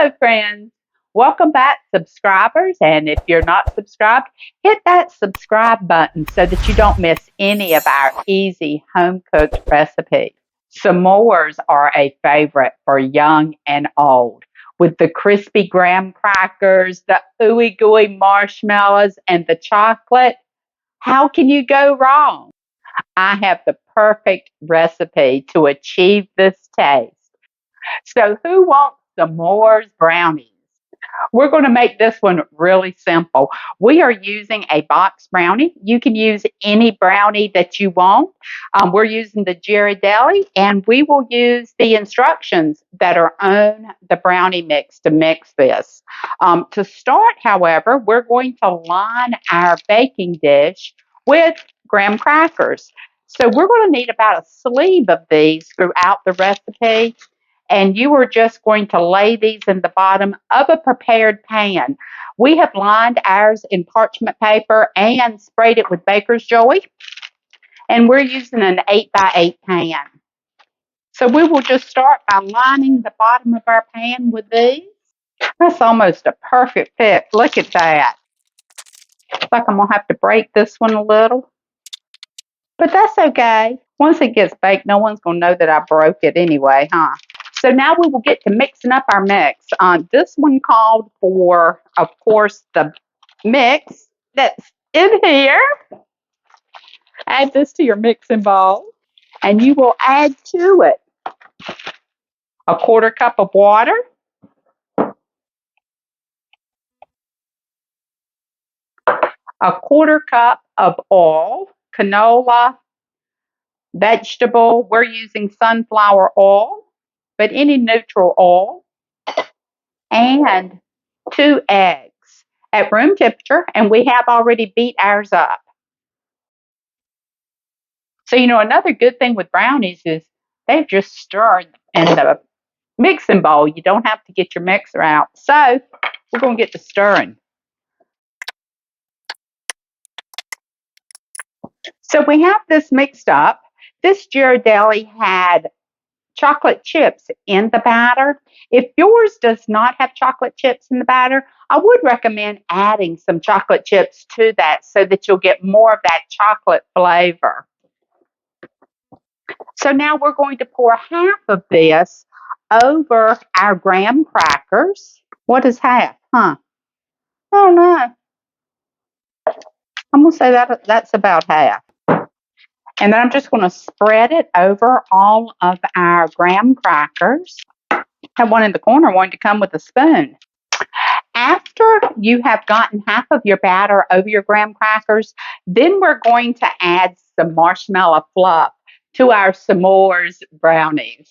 Hello, friends. Welcome back, subscribers. And if you're not subscribed, hit that subscribe button so that you don't miss any of our easy home cooked recipes. S'mores are a favorite for young and old. With the crispy graham crackers, the ooey gooey marshmallows, and the chocolate, how can you go wrong? I have the perfect recipe to achieve this taste. So, who wants s'mores brownies? We're going to make this one really simple. We are using a box brownie. You can use any brownie that you want. We're using the Ghirardelli, and we will use the instructions that are on the brownie mix to mix this. To start, however, we're going to line our baking dish with graham crackers. So we're going to need about a sleeve of these throughout the recipe, and you are just going to lay these in the bottom of a prepared pan. We have lined ours in parchment paper and sprayed it with baker's joy, and we're using an 8x8 pan. So we will just start by lining the bottom of our pan with these. That's almost a perfect fit. Look at that. Looks like I'm going to have to break this one a little, but that's okay. Once it gets baked, no one's going to know that I broke it anyway, huh? So now we will get to mixing up our mix. This one called for, of course, the mix that's in here. Add this to your mixing bowl, and you will add to it a quarter cup of water, a quarter cup of oil, canola, vegetable. We're using sunflower oil, but any neutral oil, and 2 eggs at room temperature, and we have already beat ours up. So, another good thing with brownies is they've just stirred in the mixing bowl. You don't have to get your mixer out. So, we're going to get to stirring. So, we have this mixed up. This Ghirardelli had chocolate chips in the batter. If yours does not have chocolate chips in the batter, I would recommend adding some chocolate chips to that so that you'll get more of that chocolate flavor. So now we're going to pour half of this over our graham crackers. What is half? Huh? Oh no. I'm going to say that's about half. And then I'm just going to spread it over all of our graham crackers. I have one in the corner wanting to come with a spoon. After you have gotten half of your batter over your graham crackers, then we're going to add some marshmallow fluff to our s'mores brownies.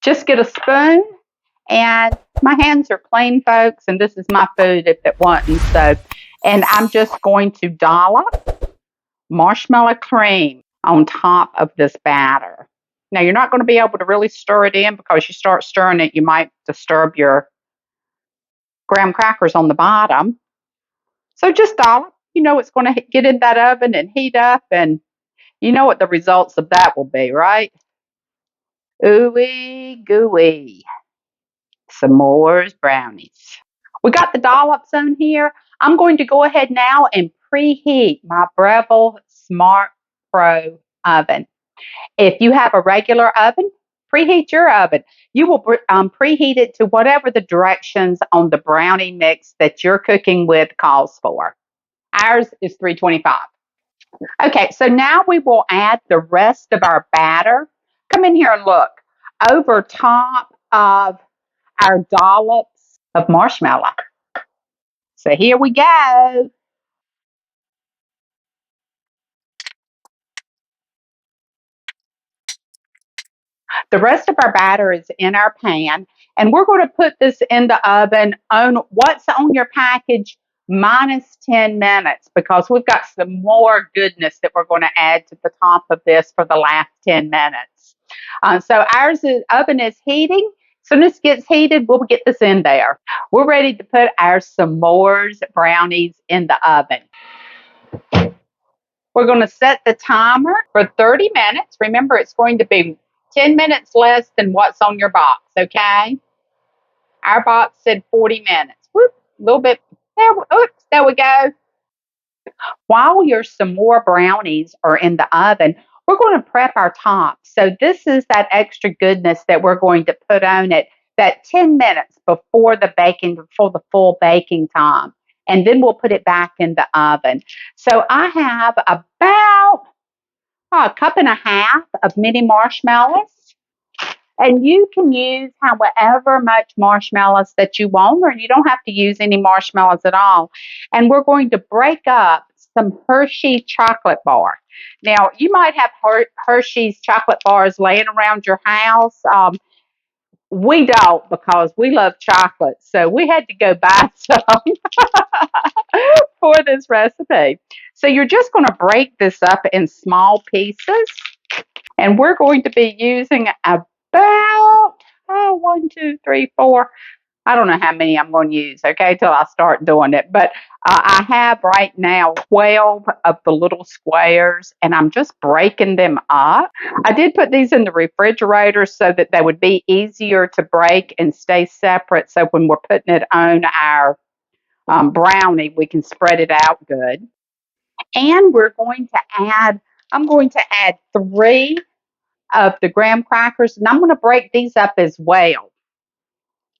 Just get a spoon, and my hands are clean, folks, and this is my food if it wasn't. And I'm just going to dollop marshmallow cream on top of this batter. Now, you're not going to be able to really stir it in because you start stirring it, you might disturb your graham crackers on the bottom. So just dollop. It's going to get in that oven and heat up, and you know what the results of that will be, right? Ooey gooey. S'mores brownies. We got the dollops on here. I'm going to go ahead now and preheat my Breville Smart Pro oven. If you have a regular oven, preheat your oven. You will preheat it to whatever the directions on the brownie mix that you're cooking with calls for. Ours is 325. Okay, so now we will add the rest of our batter. Come in here and look. Over top of our dollops of marshmallow. So here we go. The rest of our batter is in our pan, and we're going to put this in the oven on what's on your package minus 10 minutes because we've got some more goodness that we're going to add to the top of this for the last 10 minutes. So our oven is heating. As soon as it gets heated, we'll get this in there. We're ready to put our s'mores brownies in the oven. We're going to set the timer for 30 minutes. Remember, it's going to be 10 minutes less than what's on your box, okay? Our box said 40 minutes. Whoop, a little bit. There we go. While your some more brownies are in the oven, we're going to prep our top. So this is that extra goodness that we're going to put on it that 10 minutes before the baking, before the full baking time. And then we'll put it back in the oven. So I have about a cup and a half of mini marshmallows. And you can use however much marshmallows that you want, or you don't have to use any marshmallows at all. And we're going to break up some Hershey chocolate bar. Now, you might have Hershey's chocolate bars laying around your house. We don't because we love chocolate. So we had to go buy some for this recipe. So you're just going to break this up in small pieces. And we're going to be using about 1, 2, 3, 4. I don't know how many I'm going to use, okay, till I start doing it. But I have right now 12 of the little squares, and I'm just breaking them up. I did put these in the refrigerator so that they would be easier to break and stay separate. So when we're putting it on our brownie, we can spread it out good. And I'm going to add 3 of the graham crackers, and I'm going to break these up as well.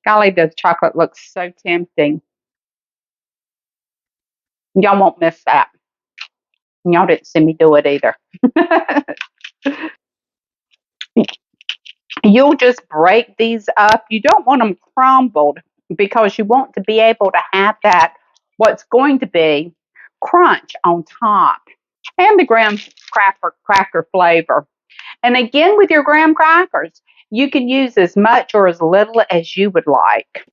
Golly, the chocolate looks so tempting. Y'all won't miss that. Y'all didn't see me do it either. You'll just break these up. You don't want them crumbled because you want to be able to have that, what's going to be crunch on top and the graham cracker flavor. And again, with your graham crackers, you can use as much or as little as you would like.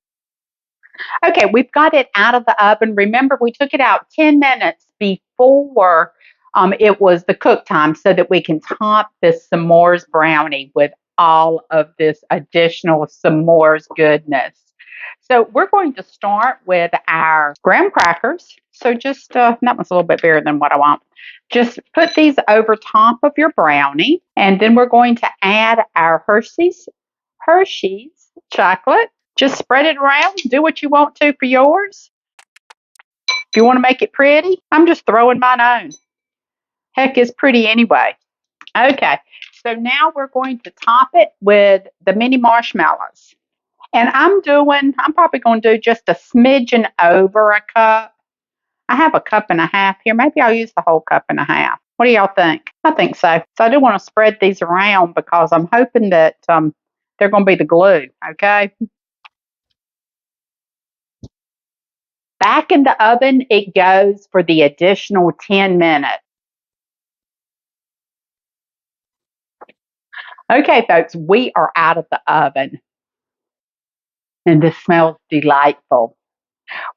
Okay, we've got it out of the oven. Remember, we took it out 10 minutes before it was the cook time so that we can top this s'mores brownie with all of this additional s'mores goodness. So we're going to start with our graham crackers. So just, that was a little bit bigger than what I want. Just put these over top of your brownie. And then we're going to add our Hershey's chocolate. Just spread it around. Do what you want to for yours. If you want to make it pretty, I'm just throwing mine on. Heck, it's pretty anyway. Okay, so now we're going to top it with the mini marshmallows. And I'm probably going to do just a smidgen over a cup. I have a cup and a half here. Maybe I'll use the whole cup and a half. What do y'all think? I think so. So I do want to spread these around because I'm hoping that they're going to be the glue, okay? Back in the oven, it goes for the additional 10 minutes. Okay, folks, we are out of the oven, and this smells delightful.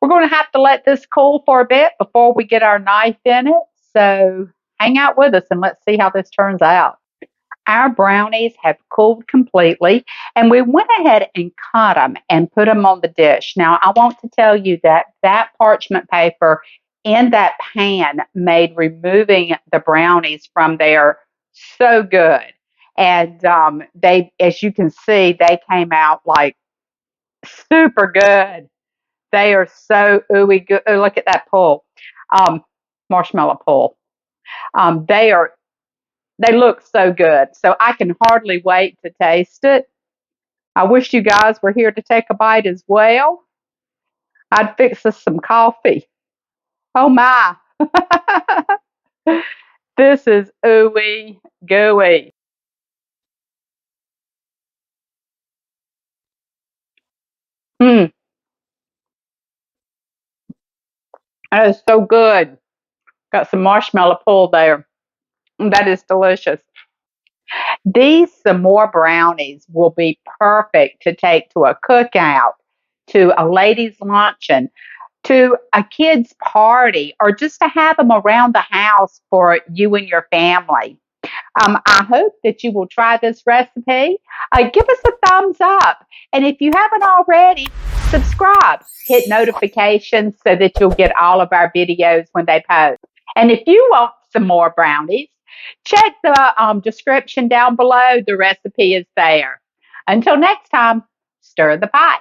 We're going to have to let this cool for a bit before we get our knife in it. So hang out with us and let's see how this turns out. Our brownies have cooled completely, and we went ahead and cut them and put them on the dish. Now, I want to tell you that that parchment paper in that pan made removing the brownies from there so good. And they, as you can see, they came out like super good. They are so ooey good. Oh, look at that pull, um, marshmallow pull. Um, they are they look so good. So I can hardly wait to taste it. I wish you guys were here to take a bite as well. I'd fix us some coffee. Oh my. This is ooey gooey. Mm, that is so good. Got some marshmallow pull there. That is delicious. These some more brownies will be perfect to take to a cookout, to a ladies' luncheon, to a kid's party, or just to have them around the house for you and your family. I hope that you will try this recipe. Give us a thumbs up. And if you haven't already, subscribe. Hit notifications so that you'll get all of our videos when they post. And if you want some more brownies, check the description down below. The recipe is there. Until next time, stir the pot.